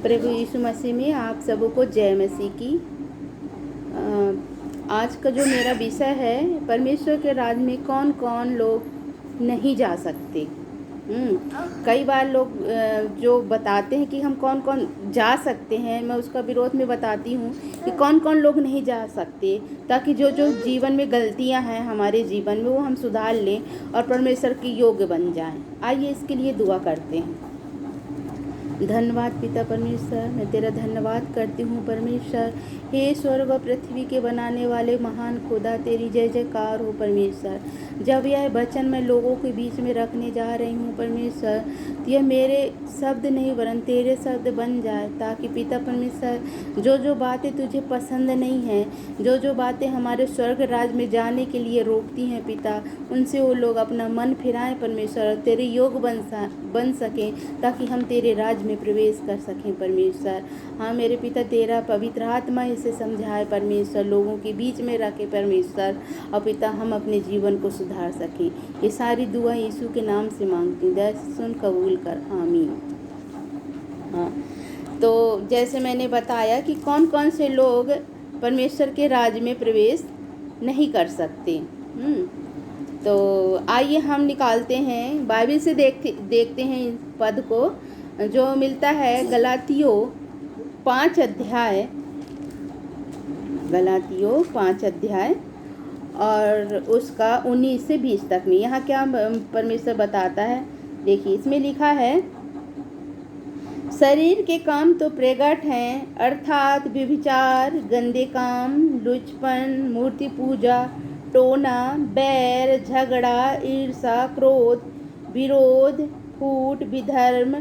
प्रभु यीशु मसीह में आप सबों को जय मसीह की। आज का जो मेरा विषय है, परमेश्वर के राज में कौन कौन लोग नहीं जा सकते। कई बार लोग जो बताते हैं कि हम कौन कौन जा सकते हैं, मैं उसका विरोध में बताती हूँ कि कौन कौन लोग नहीं जा सकते, ताकि जो जो जीवन में गलतियाँ हैं हमारे जीवन में वो हम सुधार लें और परमेश्वर के योग्य बन जाएं। आइए इसके लिए दुआ करते हैं। धन्यवाद पिता परमेश्वर, मैं तेरा धन्यवाद करती हूँ परमेश्वर। हे स्वर्ग और पृथ्वी के बनाने वाले महान खुदा, तेरी जय जयकार हो परमेश्वर। जब यह वचन मैं लोगों के बीच में रखने जा रही हूँ परमेश्वर, तो यह मेरे शब्द नहीं वरन तेरे शब्द बन जाए, ताकि पिता परमेश्वर जो जो बातें तुझे पसंद नहीं हैं, जो जो बातें हमारे स्वर्ग राज में जाने के लिए रोकती हैं पिता, उनसे वो लोग अपना मन फिराएं परमेश्वर, तेरे योग बन सकें, ताकि हम तेरे राज में प्रवेश कर सकें परमेश्वर। हाँ मेरे पिता, तेरा पवित्र आत्मा इसे समझाए परमेश्वर, लोगों के बीच में रखे परमेश्वर, और पिता हम अपने जीवन को सुधार सकें। ये सारी दुआ यीशु के नाम से मांगती हूँ, दया सुन कबूल कर, आमीन। हाँ, तो जैसे मैंने बताया कि कौन कौन से लोग परमेश्वर के राज में प्रवेश नहीं कर सकते। तो आइए हम निकालते हैं, बाइबल से देखते हैं इस पद को, जो मिलता है गलातियों 5 अध्याय और उसका 19 से 20 तक में। यहाँ क्या परमेश्वर बताता है, देखिए इसमें लिखा है, शरीर के काम तो प्रगट हैं, अर्थात व्यभिचार, गंदे काम, लुचपन, मूर्ति पूजा, टोना, बैर, झगड़ा, ईर्षा, क्रोध, विरोध, फूट, विधर्म,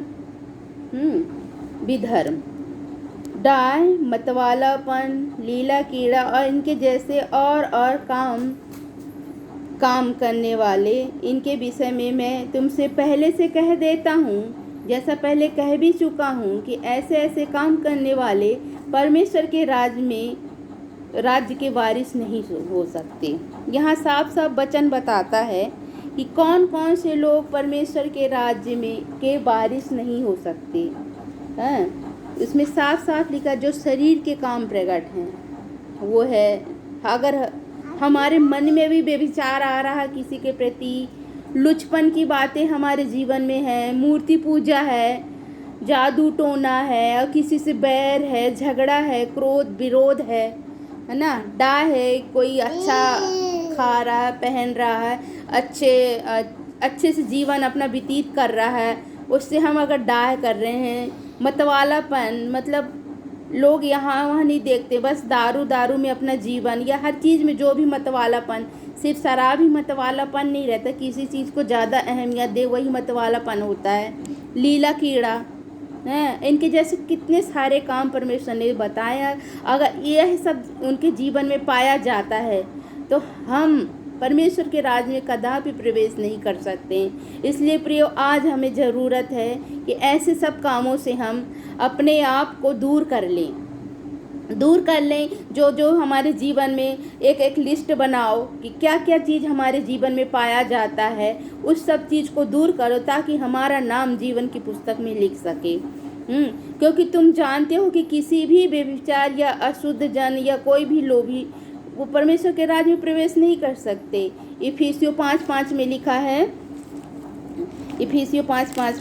डाह, मतवालापन, लीला कीड़ा और इनके जैसे और काम करने वाले, इनके विषय में मैं तुमसे पहले से कह देता हूँ, जैसा पहले कह भी चुका हूँ, कि ऐसे ऐसे काम करने वाले परमेश्वर के राज्य के वारिस नहीं हो सकते। यहाँ साफ साफ वचन बताता है कि कौन कौन से लोग परमेश्वर के राज्य में के वारिस नहीं हो सकते। इसमें साफ साफ लिखा, जो शरीर के काम प्रकट हैं वो है, अगर हमारे मन में भी व्यभिचार आ रहा है किसी के प्रति, लुचपन की बातें हमारे जीवन में है, मूर्ति पूजा है, जादू टोना है, और किसी से बैर है, झगड़ा है, क्रोध विरोध है ना, डाह है, कोई अच्छा खा रहा है, पहन रहा है, अच्छे से जीवन अपना व्यतीत कर रहा है, उससे हम अगर डाह कर रहे हैं, मतवालापन, मतलब लोग यहाँ वहाँ नहीं देखते, बस दारू में अपना जीवन, या हर चीज़ में जो भी मतवालापन, सिर्फ शराब ही मतवालापन नहीं रहता, किसी चीज़ को ज़्यादा अहमियत दे वही मतवालापन होता है। लीला कीड़ा है, इनके जैसे कितने सारे काम परमेश्वर ने बताया। अगर यह सब उनके जीवन में पाया जाता है तो हम परमेश्वर के राज में कदापि प्रवेश नहीं कर सकते। इसलिए प्रियो, आज हमें ज़रूरत है कि ऐसे सब कामों से हम अपने आप को दूर कर लें। जो जो हमारे जीवन में एक लिस्ट बनाओ कि क्या क्या चीज़ हमारे जीवन में पाया जाता है, उस सब चीज़ को दूर करो, ताकि हमारा नाम जीवन की पुस्तक में लिख सके। क्योंकि तुम जानते हो कि किसी भी व्यभिचार या अशुद्ध जन या कोई भी लोभी वो परमेश्वर के राज्य में प्रवेश नहीं कर सकते। इफिसियों 5:5 में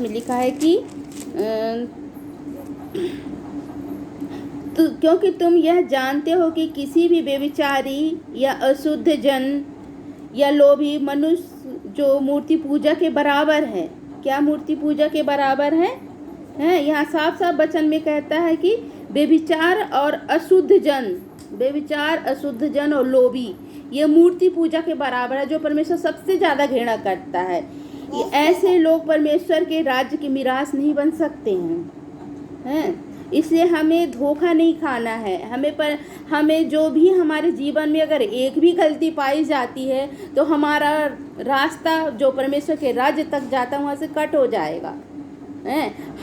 लिखा है कि क्योंकि तुम यह जानते हो कि किसी भी व्यभिचारी या अशुद्ध जन या लोभी मनुष्य जो मूर्ति पूजा के बराबर है। क्या मूर्ति पूजा के बराबर है? यहाँ साफ साफ वचन में कहता है कि व्यभिचार अशुद्ध जन और लोभी, ये मूर्ति पूजा के बराबर है, जो परमेश्वर सबसे ज़्यादा घृणा करता है। ये ऐसे लोग परमेश्वर के राज्य की मिरास नहीं बन सकते हैं। इसलिए हमें धोखा नहीं खाना है। हमें जो भी हमारे जीवन में अगर एक भी गलती पाई जाती है तो हमारा रास्ता जो परमेश्वर के राज्य तक जाता है वहाँ से कट हो जाएगा।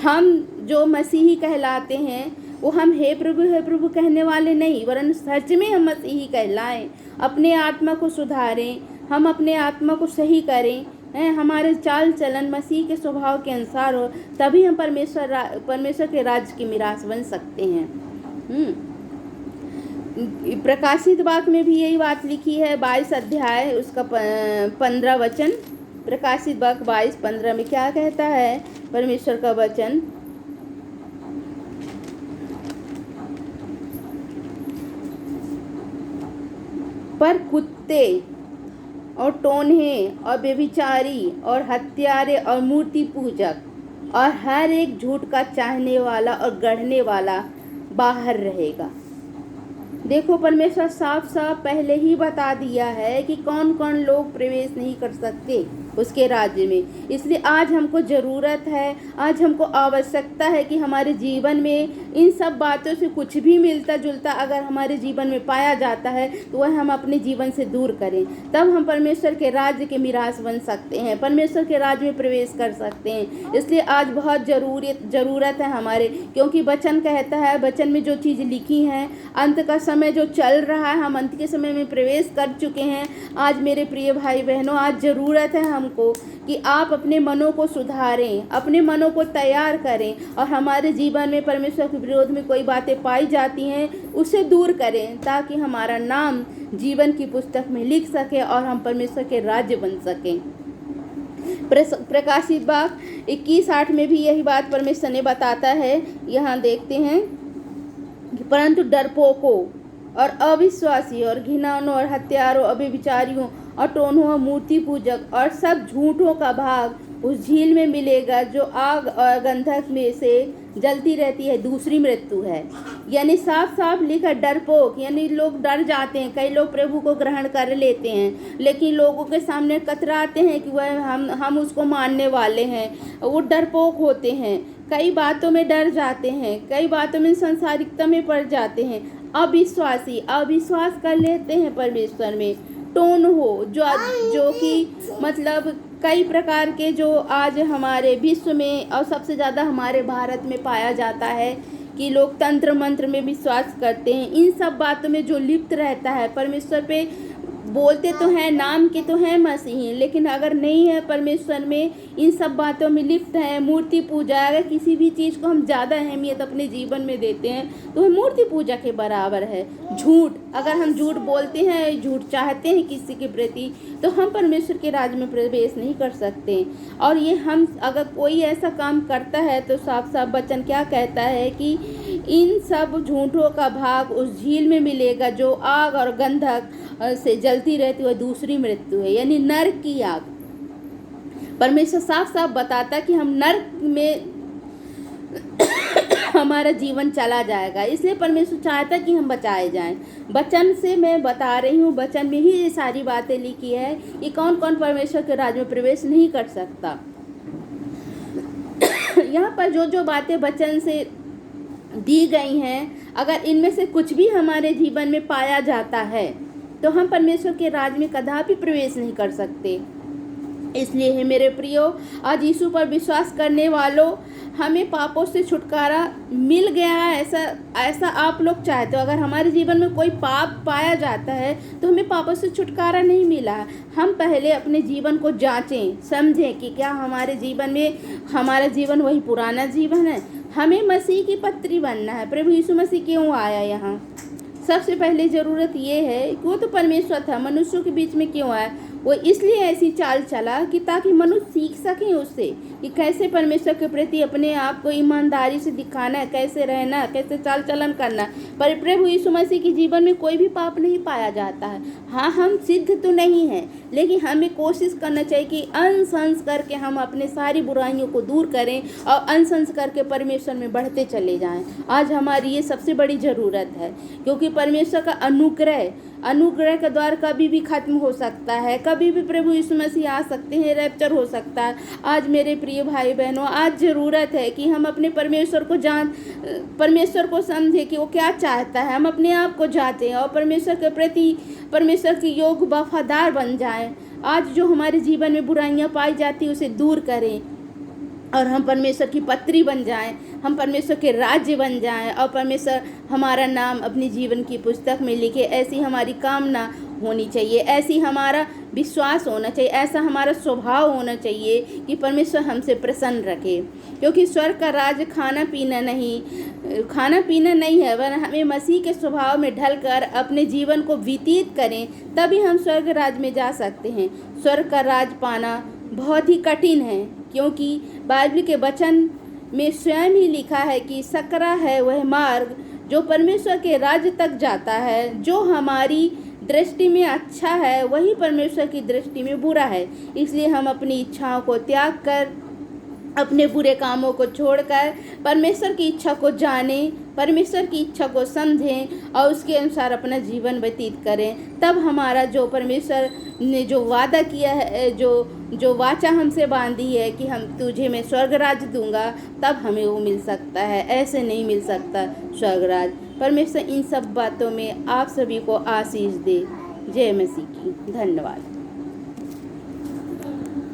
हम जो मसीही कहलाते हैं वो हम हे प्रभु कहने वाले नहीं, वरन सच में हम मसीही कहलाएं। अपने आत्मा को सुधारें, हम अपने आत्मा को सही करें, हैं, हमारे चाल चलन मसीह के स्वभाव के अनुसार हो, तभी हम परमेश्वर के राज्य की मीरास बन सकते हैं। प्रकाशित वाक्य में भी यही बात लिखी है, 22 अध्याय उसका 15 वचन। प्रकाशित वाक्य 22:15 में क्या कहता है परमेश्वर का वचन? पर कुत्ते और टोन्हे और व्यभिचारी और हत्यारे और मूर्ति पूजक और हर एक झूठ का चाहने वाला और गढ़ने वाला बाहर रहेगा। देखो, परमेश्वर साफ साफ पहले ही बता दिया है कि कौन कौन लोग प्रवेश नहीं कर सकते उसके राज्य में। इसलिए आज हमको ज़रूरत है, आज हमको आवश्यकता है कि हमारे जीवन में इन सब बातों से कुछ भी मिलता जुलता अगर हमारे जीवन में पाया जाता है तो वह हम अपने जीवन से दूर करें, तब हम परमेश्वर के राज्य के मीरास बन सकते हैं, परमेश्वर के राज्य में प्रवेश कर सकते हैं। इसलिए आज बहुत ज़रूरत है हमारे, क्योंकि वचन कहता है, वचन में जो चीज़ लिखी हैं, अंत का समय जो चल रहा है, हम अंत के समय में प्रवेश कर चुके हैं। आज मेरे प्रिय भाई बहनों, आज ज़रूरत है हमको कि आप अपने मनों को सुधारें, अपने मनों को तैयार करें और हमारे जीवन में परमेश्वर के विरोध में कोई बातें पाई जाती हैं उसे दूर करें, ताकि हमारा नाम जीवन की पुस्तक में लिख सके और हम परमेश्वर के राज्य बन सकें। प्रकाशित वाक्य 21:8 में भी यही बात परमेश्वर ने बताता है। यहाँ देखते हैं, परंतु डरपोकों और अविश्वासी और घिनौनों और हत्यारों और व्यभिचारियों और टोन्हों और मूर्ति पूजक और सब झूठों का भाग उस झील में मिलेगा जो आग और गंधक में से जलती रहती है, दूसरी मृत्यु है। यानी साफ साफ लिखा डरपोक, यानी लोग डर जाते हैं। कई लोग प्रभु को ग्रहण कर लेते हैं, लेकिन लोगों के सामने कतराते हैं कि वह हम उसको मानने वाले हैं, वो डरपोक होते हैं, कई बातों में डर जाते हैं, कई बातों में संसारिकता में पड़ जाते हैं। अविश्वास कर लेते हैं परमेश्वर में। टोन हो जो कि मतलब कई प्रकार के जो आज हमारे विश्व में और सबसे ज़्यादा हमारे भारत में पाया जाता है कि लोग तंत्र मंत्र में विश्वास करते हैं। इन सब बातों में जो लिप्त रहता है, परमेश्वर पे बोलते तो हैं, नाम के तो हैं मसीही, लेकिन अगर नहीं है परमेश्वर में, इन सब बातों में लिप्त है, मूर्ति पूजा, अगर किसी भी चीज़ को हम ज़्यादा अहमियत अपने जीवन में देते हैं तो वह मूर्ति पूजा के बराबर है। झूठ, अगर हम झूठ बोलते हैं, झूठ चाहते हैं किसी के प्रति, तो हम परमेश्वर के राज्य में प्रवेश नहीं कर सकते। और ये हम अगर कोई ऐसा काम करता है तो साफ साफ वचन क्या कहता है कि इन सब झूठों का भाग उस झील में मिलेगा जो आग और गंधक से जलती रहती है, दूसरी मृत्यु है, यानी नरक की आग। परमेश्वर साफ साफ बताता कि हम नरक में हमारा जीवन चला जाएगा। इसलिए परमेश्वर चाहता कि हम बचाए जाएं। वचन से मैं बता रही हूँ, वचन में ही ये सारी बातें लिखी है कि कौन कौन परमेश्वर के राज्य में प्रवेश नहीं कर सकता। यहाँ पर जो जो बातें वचन से दी गई हैं, अगर इनमें से कुछ भी हमारे जीवन में पाया जाता है तो हम परमेश्वर के राज्य में कदापि प्रवेश नहीं कर सकते। इसलिए है मेरे प्रियो, आज यीशु पर विश्वास करने वालों, हमें पापों से छुटकारा मिल गया है, ऐसा आप लोग चाहते हो। अगर हमारे जीवन में कोई पाप पाया जाता है तो हमें पापों से छुटकारा नहीं मिला। हम पहले अपने जीवन को जांचें, समझें कि क्या हमारे जीवन में हमारा जीवन वही पुराना जीवन है। हमें मसीह की पत्री बनना है। प्रभु यीशु मसीह क्यों आया यहाँ? सबसे पहले ज़रूरत ये है कि वो तो परमेश्वर था, मनुष्यों के बीच में क्यों आया? वो इसलिए ऐसी चाल चला कि ताकि मनुष्य सीख सकें उससे कि कैसे परमेश्वर के प्रति अपने आप को ईमानदारी से दिखाना है, कैसे रहना, कैसे चाल चलन करना। पर प्रभु यीशु मसीह के जीवन में कोई भी पाप नहीं पाया जाता है। हाँ, हम सिद्ध तो नहीं हैं, लेकिन हमें कोशिश करना चाहिए कि अंश अंश करके हम अपने सारी बुराइयों को दूर करें और अंश अंश करके परमेश्वर में बढ़ते चले जाएं। आज हमारी ये सबसे बड़ी ज़रूरत है, क्योंकि परमेश्वर का अनुग्रह का द्वार कभी भी खत्म हो सकता है, कभी भी प्रभु यीशु मसीह आ सकते हैं, रैप्चर हो सकता है। आज मेरे प्रिय भाई बहनों, आज ज़रूरत है कि हम अपने परमेश्वर को समझें कि वो क्या चाहता है। हम अपने आप को जांचें और परमेश्वर के प्रति परमेश्वर के योग्य वफादार बन जाएं। आज जो हमारे जीवन में बुराइयां पाई जाती है उसे दूर करें और हम परमेश्वर की पत्री बन जाएं, हम परमेश्वर के राज्य बन जाएं और परमेश्वर हमारा नाम अपने जीवन की पुस्तक में लिखे। ऐसी हमारी कामना होनी चाहिए, ऐसी हमारा विश्वास होना चाहिए, ऐसा हमारा स्वभाव होना चाहिए कि परमेश्वर हमसे प्रसन्न रखे। क्योंकि स्वर्ग का राज खाना पीना नहीं है, वरन हमें मसीह के स्वभाव में ढलकर अपने जीवन को व्यतीत करें, तभी हम स्वर्ग राज में जा सकते हैं। स्वर्ग का राज पाना बहुत ही कठिन है, क्योंकि बाइबल के वचन में स्वयं ही लिखा है कि सकरा है वह मार्ग जो परमेश्वर के राज्य तक जाता है। जो हमारी दृष्टि में अच्छा है वही परमेश्वर की दृष्टि में बुरा है। इसलिए हम अपनी इच्छाओं को त्याग कर, अपने बुरे कामों को छोड़कर परमेश्वर की इच्छा को जानें, परमेश्वर की इच्छा को समझें और उसके अनुसार अपना जीवन व्यतीत करें। तब हमारा जो परमेश्वर ने जो वादा किया है, जो वाचा हमसे बांधी है कि हम तुझे मैं स्वर्ग राज दूंगा, तब हमें वो मिल सकता है, ऐसे नहीं मिल सकता स्वर्ग राज। परमेश्वर इन सब बातों में आप सभी को आशीष दे। जय मसीह की। धन्यवाद।